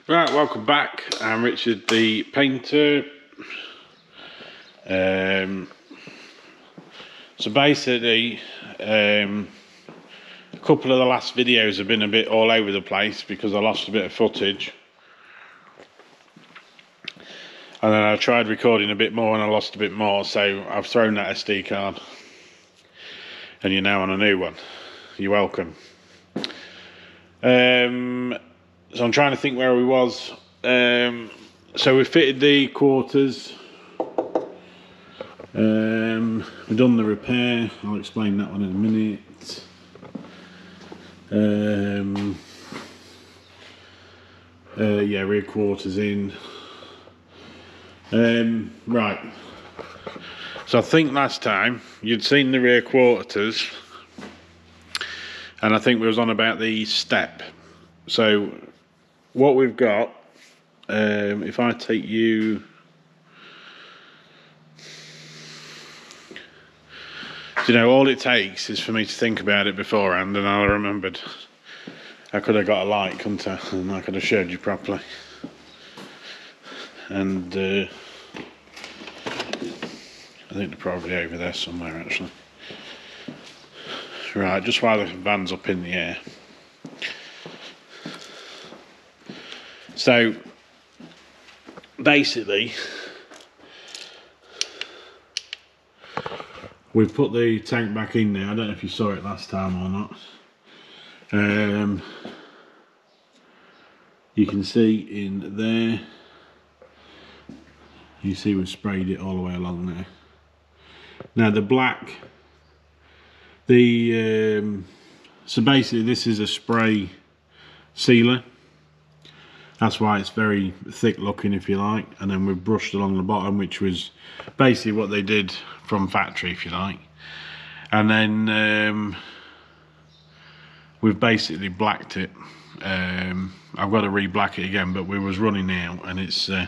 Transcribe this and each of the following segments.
Right, welcome back. I'm Richard the painter. So basically, a couple of the last videos have been a bit all over the place because I lost a bit of footage. And then I tried recording a bit more and I lost a bit more, so I've thrown that SD card. And you're now on a new one. You're welcome. So I'm trying to think where we was. So we fitted the quarters. We've done the repair. I'll explain that one in a minute. Yeah, rear quarters in. Right. So I think last time you'd seen the rear quarters, and I think we was on about the step. So what we've got, if I take you, you know, all it takes is for me to think about it beforehand, and I remembered I could have got a light, couldn't I? And I could have showed you properly. And I think they're probably over there somewhere actually. Right, just while the van's up in the air. So basically we've put the tank back in there. I don't know if you saw it last time or not. You can see in there, you see we've sprayed it all the way along there. Now the black, so basically this is a spray sealer. That's why it's very thick looking, if you like. And then we've brushed along the bottom, which was basically what they did from factory, if you like. And then we've basically blacked it. I've got to re-black it again, but we was running out, and it's a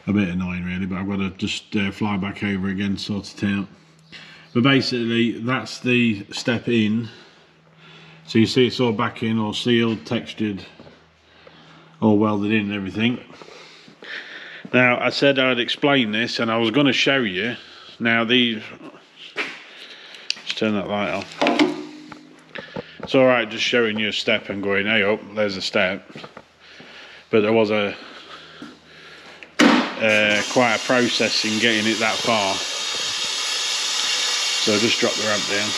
bit annoying really, but I've got to just fly back over again, sort it out. But basically that's the step in. So you see it's all back in, all sealed, textured, all welded in and everything. Now I said I'd explain this, and I was going to show you. Now these, just turn that light off. It's alright just showing you a step and going, hey up, there's a step. But there was a quite a process in getting it that far. So I just dropped the ramp down.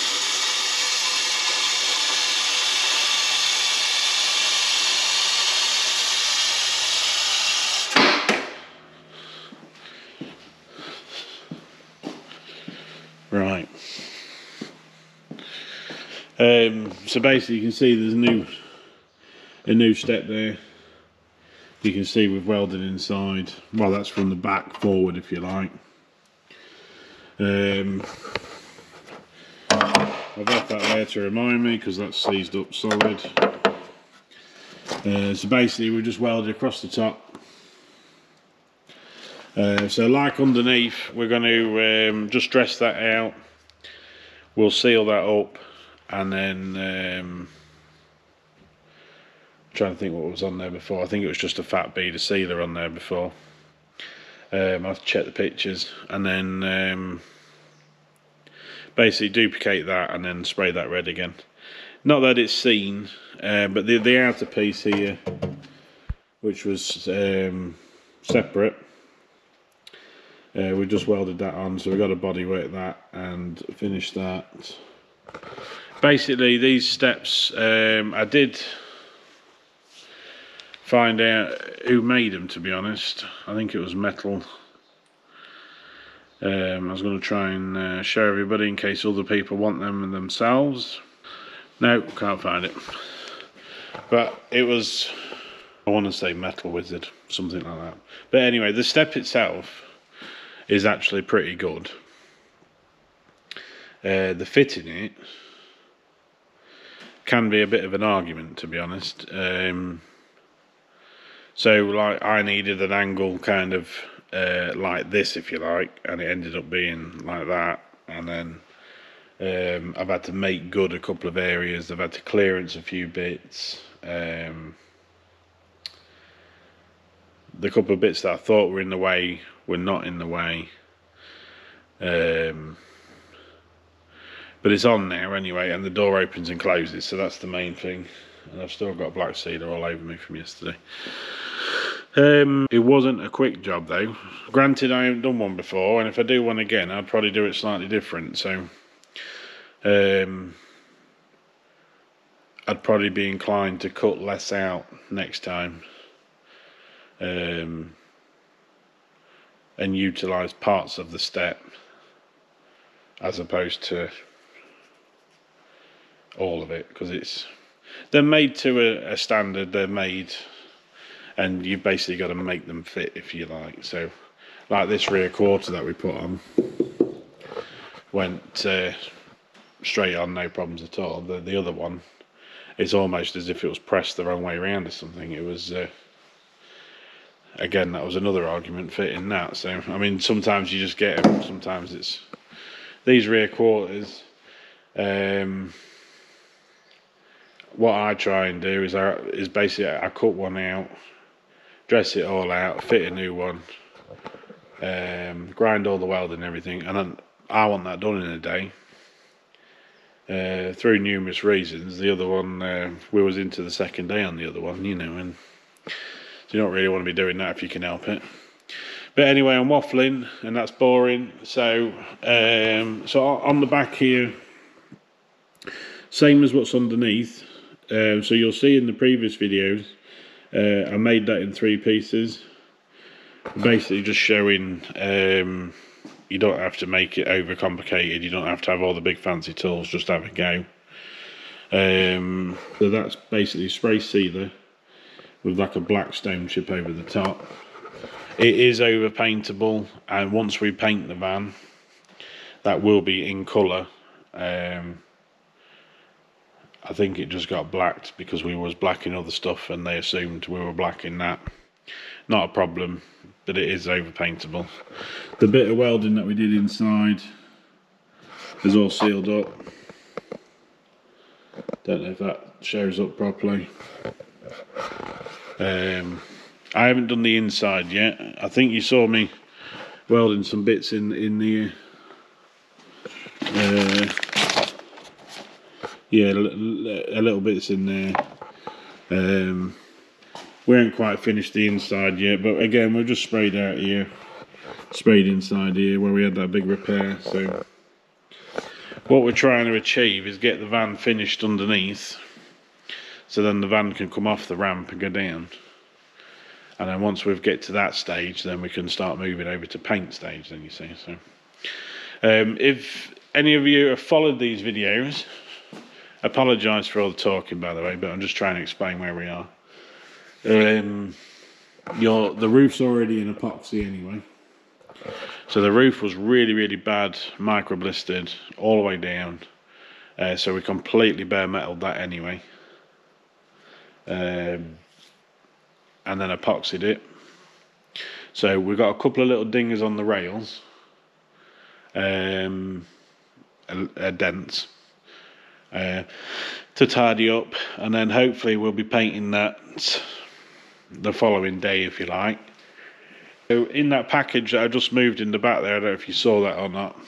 Right. So basically you can see there's a new step there. You can see we've welded inside. Well, that's from the back forward, if you like. I've left that there to remind me because that's seized up solid. So basically we just welded across the top. So like underneath, we're going to just dress that out. We'll seal that up, and then trying to think what was on there before. I think it was just a fat bead of sealer on there before. I'll have to check the pictures, and then basically duplicate that and then spray that red again. Not that it's seen, but the outer piece here, which was separate, we just welded that on, so we got a bodywork that and finished that. Basically these steps, I did find out who made them, to be honest. I think it was metal. I was going to try and show everybody in case other people want them themselves. No, can't find it. But it was, I want to say Metal Wizard, something like that. But anyway, the step itself is actually pretty good. The fit in it can be a bit of an argument, to be honest. So like I needed an angle kind of like this, if you like, and it ended up being like that. And then I've had to make good a couple of areas. I've had to clearance a few bits. the couple of bits that I thought were in the way were not in the way. But it's on now anyway, and the door opens and closes, so that's the main thing. And I've still got black cedar all over me from yesterday. It wasn't a quick job though. Granted, I haven't done one before, and if I do one again, I'd probably do it slightly different. So I'd probably be inclined to cut less out next time, and utilise parts of the step as opposed to all of it, because they're made to a standard. They're made, and you've basically got to make them fit, if you like. So like this rear quarter that we put on went straight on, no problems at all. The other one, it's almost as if it was pressed the wrong way around or something. It was again, that was another argument fitting that. So I mean, sometimes you just get them, sometimes it's these rear quarters. What I try and do is basically I cut one out, dress it all out, fit a new one, grind all the welding and everything, and then I want that done in a day. Through numerous reasons, the other one, we was into the second day on the other one, you know, and you don't really want to be doing that if you can help it. But anyway, I'm waffling, and that's boring. So, so on the back here, same as what's underneath. So you'll see in the previous videos, I made that in 3 pieces. Basically just showing you don't have to make it over complicated. You don't have to have all the big fancy tools, just have a go. So that's basically spray sealer with like a black stone chip over the top. It is over paintable, and once we paint the van, that will be in colour. I think it just got blacked because we was blacking other stuff and they assumed we were blacking that. Not a problem, but it is over paintable. The bit of welding that we did inside is all sealed up. Don't know if that shows up properly. I haven't done the inside yet. I think you saw me welding some bits in the yeah, a little bits in there. We haven't quite finished the inside yet, but again, we've just sprayed out here, sprayed inside here where we had that big repair. So what we're trying to achieve is get the van finished underneath, so then the van can come off the ramp and go down. And then once we get to that stage, then we can start moving over to paint stage, then you see. So if any of you have followed these videos, apologise for all the talking, by the way, but I'm just trying to explain where we are. The roof's already in epoxy anyway. So the roof was really bad, micro blistered all the way down. So we completely bare metaled that anyway. And then epoxied it. So we've got a couple of little dingers on the rails. Dents. To tidy up, and then hopefully we'll be painting that the following day, if you like. So in that package that I just moved in the back there, I don't know if you saw that or not,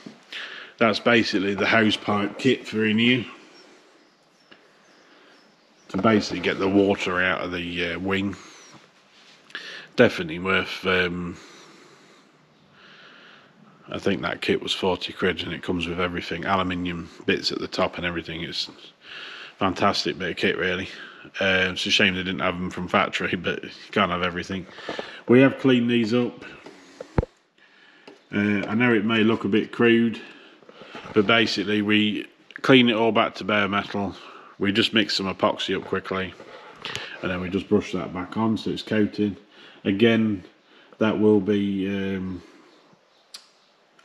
that's basically the hose pipe kit for in here, to basically get the water out of the wing. Definitely worth, I think that kit was 40 quid, and it comes with everything, aluminium bits at the top and everything. It's fantastic bit of kit, really. It's a shame they didn't have them from factory, but you can't have everything. We have cleaned these up. I know it may look a bit crude, but basically we clean it all back to bare metal. We just mix some epoxy up quickly, and then we just brush that back on so it's coated. Again, that will be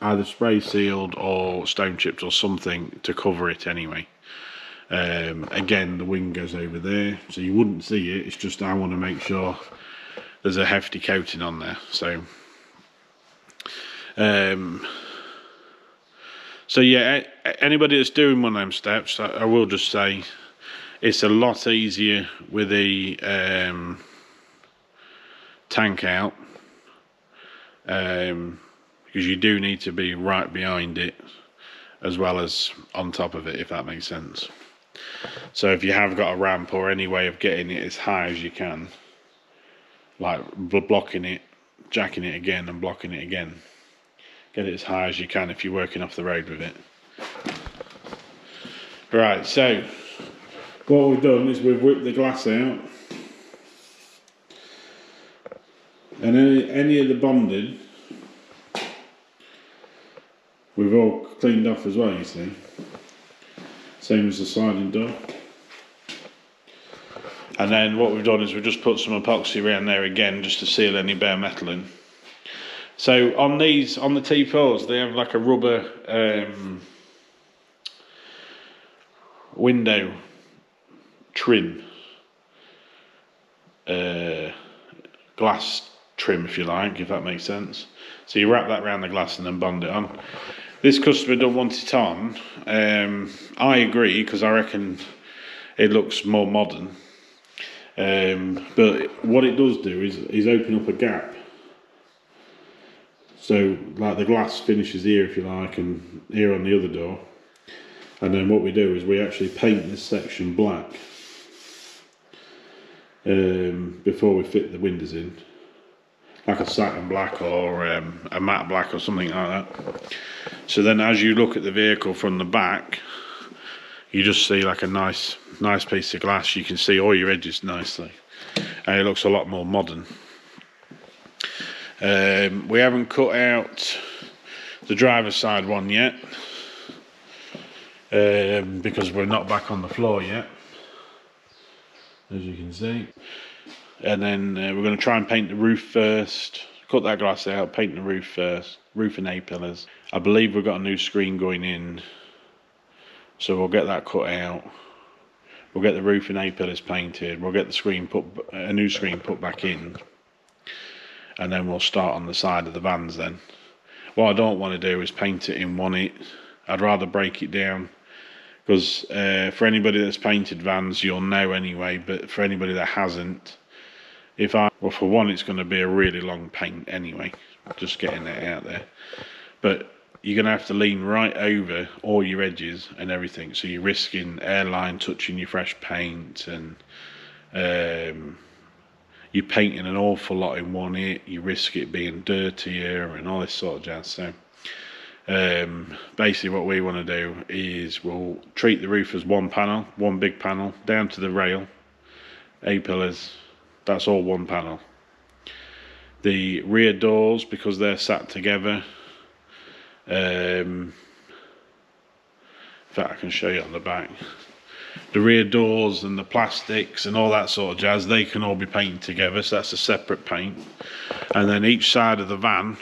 either spray sealed or stone chipped or something to cover it anyway. Again, the wing goes over there, so you wouldn't see it. It's just I want to make sure there's a hefty coating on there. So so yeah, anybody that's doing one of them steps, I will just say it's a lot easier with the tank out, because you do need to be right behind it as well as on top of it, if that makes sense. So if you have got a ramp or any way of getting it as high as you can, like blocking it, jacking it again and blocking it again, get it as high as you can if you're working off the road with it. Right, so what we've done is we've whipped the glass out, and any of the bonding we've all cleaned off as well, you see. Same as the sliding door. And then what we've done is we've just put some epoxy around there again just to seal any bare metal in. So on the T4s, they have like a rubber window trim, glass trim if you like, if that makes sense. So you wrap that around the glass and then bond it on. This customer don't want it on. I agree, because I reckon it looks more modern. But what it does do is open up a gap. So like the glass finishes here, if you like, and here on the other door. And then what we do is we actually paint this section black before we fit the windows in. Like a satin black or a matte black or something like that. So then as you look at the vehicle from the back, you just see like a nice piece of glass. You can see all your edges nicely, and it looks a lot more modern. We haven't cut out the driver's side one yet, because we're not back on the floor yet, as you can see. And then we're going to try and paint the roof first, cut that glass out, paint the roof first, roof and A-pillars. I believe we've got a new screen going in, so we'll get that cut out. We'll get the roof and A-pillars painted, we'll get the screen a new screen put back in, and then we'll start on the side of the vans then. What I don't want to do is paint it in one hit. I'd rather break it down, because for anybody that's painted vans, you'll know anyway, but for anybody that hasn't, well, for one, it's going to be a really long paint anyway, just getting it out there. But you're going to have to lean right over all your edges and everything, so you're risking airline touching your fresh paint, and you're painting an awful lot in one hit. You risk it being dirtier and all this sort of jazz. So basically what we want to do is we'll treat the roof as one panel, one big panel, down to the rail, A-pillars. That's all one panel. The rear doors, because they're sat together, in fact I can show you on the back, the rear doors and the plastics and all that sort of jazz, they can all be painted together, so that's a separate paint. And then each side of the van,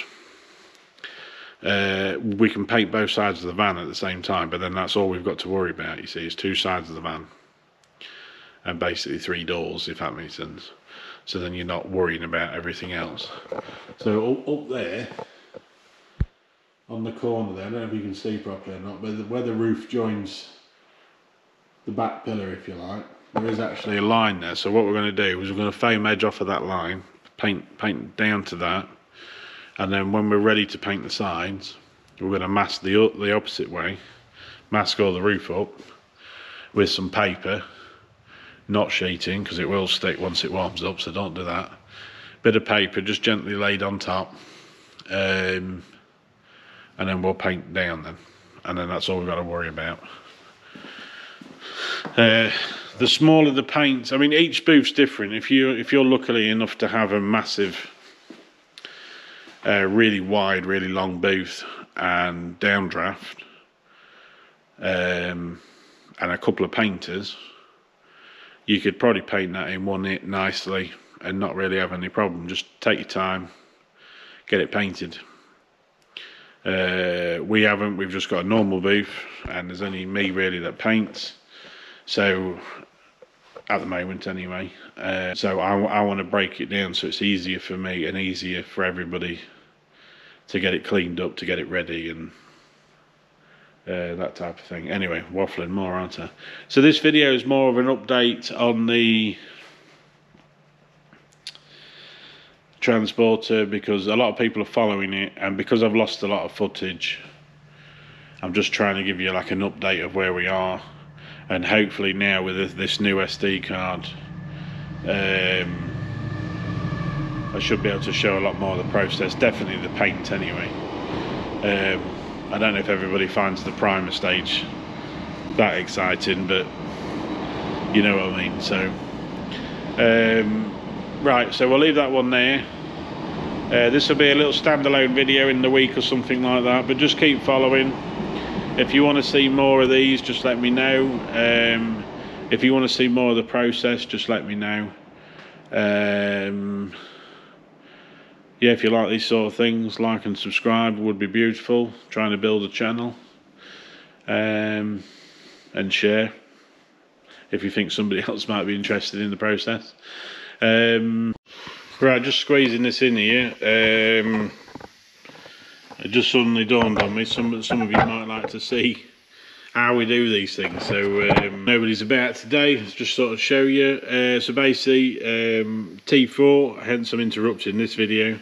we can paint both sides of the van at the same time, but then that's all we've got to worry about, you see, is two sides of the van and basically three doors, if that makes sense. So then you're not worrying about everything else. So up there on the corner there, I don't know if you can see properly or not, but where the roof joins the back pillar, if you like, there is actually a line there. So what we're going to do is we're going to foam edge off of that line, paint down to that, and then when we're ready to paint the sides, we're going to mask the opposite way, mask all the roof up with some paper, not sheeting, because it will stick once it warms up, so don't do that. Bit of paper just gently laid on top, and then we'll paint down then, and then that's all we've got to worry about. The smaller the paint, I mean, each booth's different. If you're lucky enough to have a massive, really wide, really long booth and downdraft, and a couple of painters, you could probably paint that in one hit nicely and not really have any problem. Just take your time, get it painted. We've just got a normal booth, and there's only me really that paints, so at the moment anyway. So I want to break it down so it's easier for me and easier for everybody to get it cleaned up, to get it ready, and that type of thing. Anyway, waffling more, aren't I? So this video is more of an update on the transporter, because a lot of people are following it, and because I've lost a lot of footage, I'm just trying to give you like an update of where we are. And hopefully now with this new SD card, I should be able to show a lot more of the process, definitely the paint anyway. I don't know if everybody finds the primer stage that exciting, but you know what I mean. So right, so we'll leave that one there. This will be a little standalone video in the week or something like that, but just keep following. If you want to see more of these, just let me know. If you want to see more of the process, just let me know. Yeah, if you like these sort of things, like and subscribe would be beautiful. Trying to build a channel. And share if you think somebody else might be interested in the process. Right, just squeezing this in here. It just suddenly dawned on me, some of you might like to see how we do these things. So nobody's about today, let's just sort of show you. So basically T4, hence I'm interrupting this video.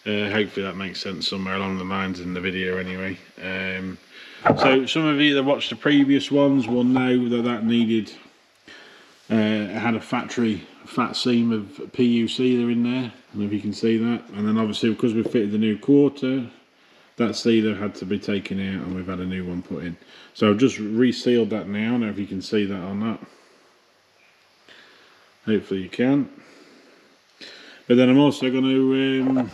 Hopefully that makes sense somewhere along the lines in the video anyway. So some of you that watched the previous ones will know that needed, it had a factory fat seam of PU sealer in there. I don't know if you can see that. And then obviously because we fitted the new quarter, that sealer had to be taken out and we've had a new one put in. So I've just resealed that now. I don't know if you can see that or not. Hopefully you can. But then I'm also going to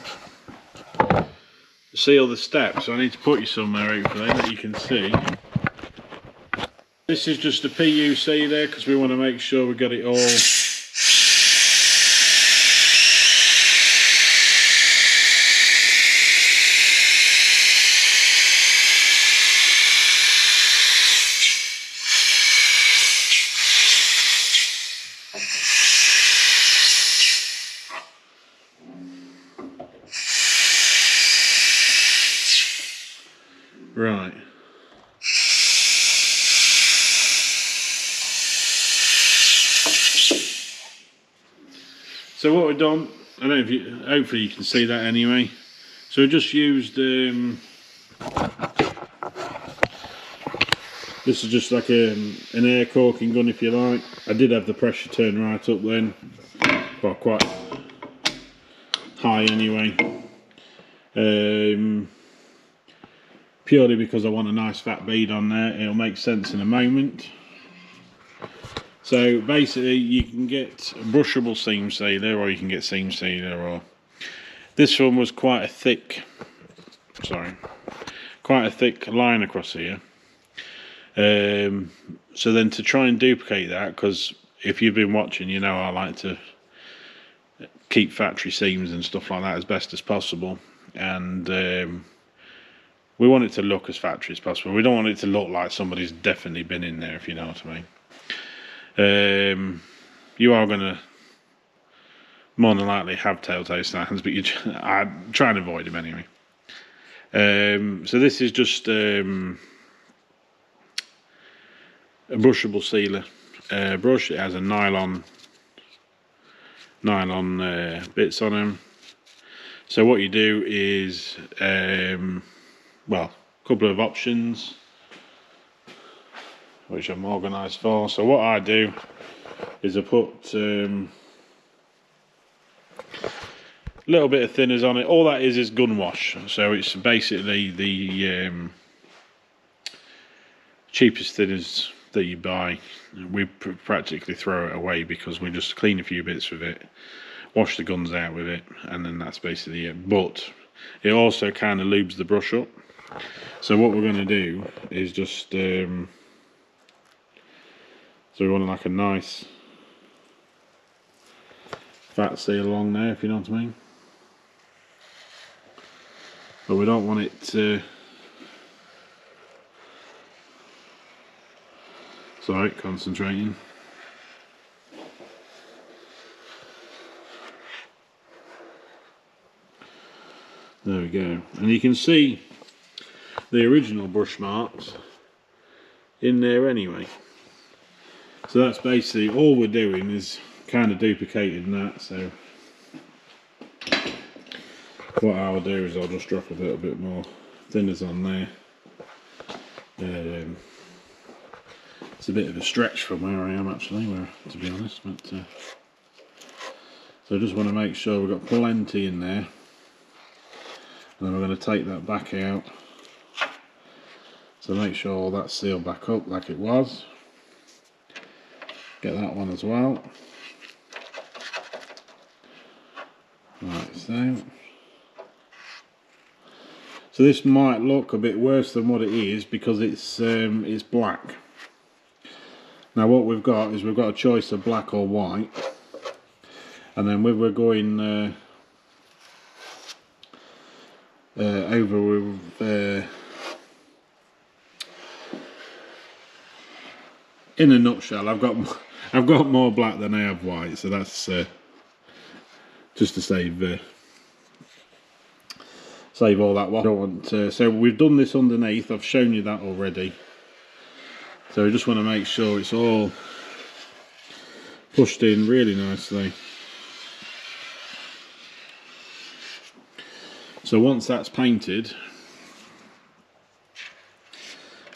seal the steps. So I need to put you somewhere hopefully that you can see. This is just a PU sealer because we want to make sure we got it all right. So what we've done, I don't know if you, hopefully you can see that anyway. So we just used, this is just like an air corking gun if you like. I did have the pressure turned right up then, well quite high anyway. Purely because I want a nice fat bead on there, it'll make sense in a moment. So basically you can get brushable seam sealer or you can get seam sealer, or this one was quite a thick line across here. So then to try and duplicate that, because if you've been watching you know I like to keep factory seams and stuff like that as best as possible, and we want it to look as factory as possible. We don't want it to look like somebody's definitely been in there, if you know what I mean. You are going to more than likely have telltale signs, but I try and avoid them anyway. So this is just a brushable sealer brush. It has a nylon bits on them. So what you do is, well, a couple of options which I'm organised for. So what I do is I put a little bit of thinners on it. All that is gun wash. So it's basically the cheapest thinners that you buy. We practically throw it away because we just clean a few bits with it, wash the guns out with it, and then that's basically it. But it also kind of lubes the brush up. So what we're going to do is just so we want like a nice fat seal along there, if you know what I mean. But we don't want it to, sorry, concentrating. There we go. And you can see the original brush marks in there anyway. So that's basically all we're doing is kind of duplicating that. So what I'll do is I'll just drop a little bit more thinners on there. It's a bit of a stretch from where I am actually, to be honest, but so I just want to make sure we've got plenty in there, and then we're going to take that back out, so make sure all that's sealed back up like it was. Get that one as well. Right, so this might look a bit worse than what it is because it's black. Now what we've got is we've got a choice of black or white, and then we're going over with in a nutshell, I've got more black than I have white, so that's just to save all that one. I don't want so we've done this underneath. I've shown you that already. So we just want to make sure it's all pushed in really nicely. So once that's painted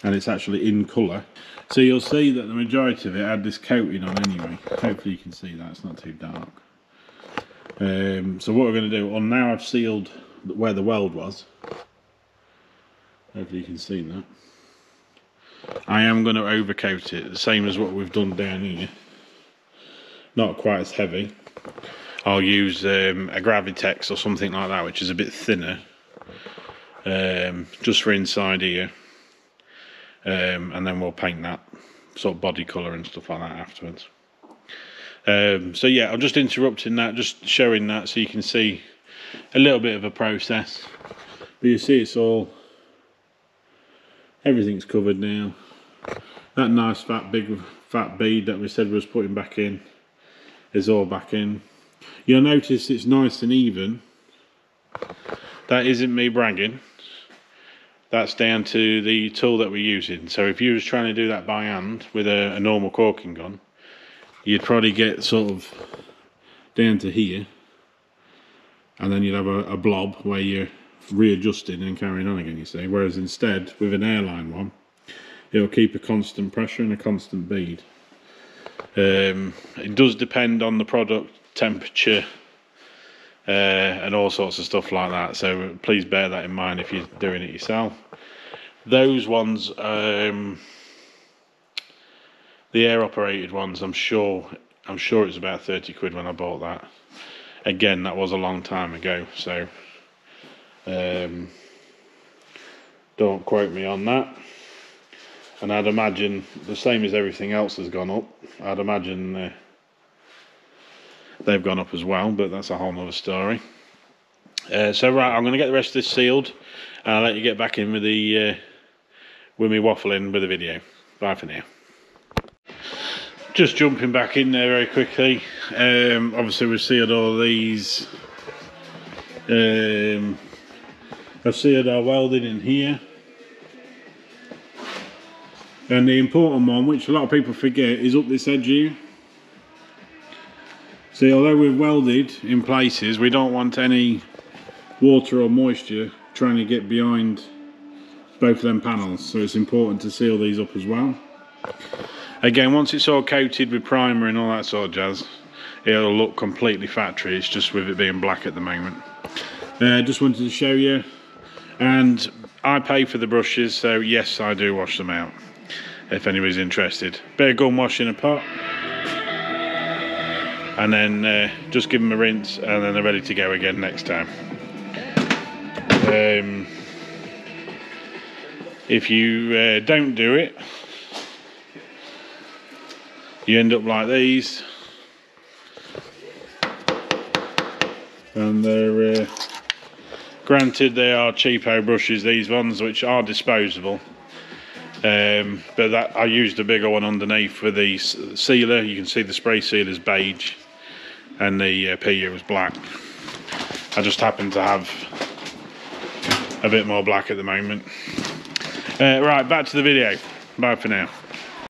and it's actually in colour, so you'll see that the majority of it had this coating on anyway. Hopefully you can see that, it's not too dark. So what we're going to do, well, now I've sealed where the weld was. Hopefully you can see that. I am going to overcoat it, the same as what we've done down here. Not quite as heavy. I'll use a Gravitex or something like that, which is a bit thinner, just for inside here. And then we'll paint that sort of body colour and stuff like that afterwards. So yeah, I'm just interrupting that, just showing that so you can see a little bit of a process. But you see it's all, everything's covered now. That nice big fat bead that we said we was putting back in is all back in. You'll notice it's nice and even. That isn't me bragging. That's down to the tool that we're using. So if you was trying to do that by hand with a normal caulking gun, you'd probably get sort of down to here, and then you'd have a blob where you're readjusting and carrying on again, you see. Whereas instead, with an airline one, it'll keep a constant pressure and a constant bead. It does depend on the product, temperature, and all sorts of stuff like that, so please bear that in mind if you're doing it yourself. Those ones, the air operated ones, I'm sure it's about 30 quid when I bought that. Again, that was a long time ago, so don't quote me on that. And I'd imagine the same as everything else has gone up, I'd imagine they've gone up as well, but that's a whole nother story. So right, I'm going to get the rest of this sealed, and I'll let you get back in with the with me waffling with the video. Bye for now. Just jumping back in there very quickly. Obviously we've sealed all these. I've sealed our welding in here. And the important one, which a lot of people forget, is up this edge here. See, although we've welded in places, we don't want any water or moisture trying to get behind both of them panels, so it's important to seal these up as well. Again, once it's all coated with primer and all that sort of jazz, it'll look completely factory. It's just with it being black at the moment. Just wanted to show you, and I pay for the brushes, so yes, I do wash them out if anybody's interested. Bit of gun wash in a pot, and then just give them a rinse, and then they're ready to go again next time. If you don't do it, you end up like these, and they're granted they are cheapo brushes, these ones, which are disposable, but that I used a bigger one underneath for the sealer. You can see the spray sealer's beige and the PU was black. I just happen to have a bit more black at the moment. Right, back to the video. Bye for now.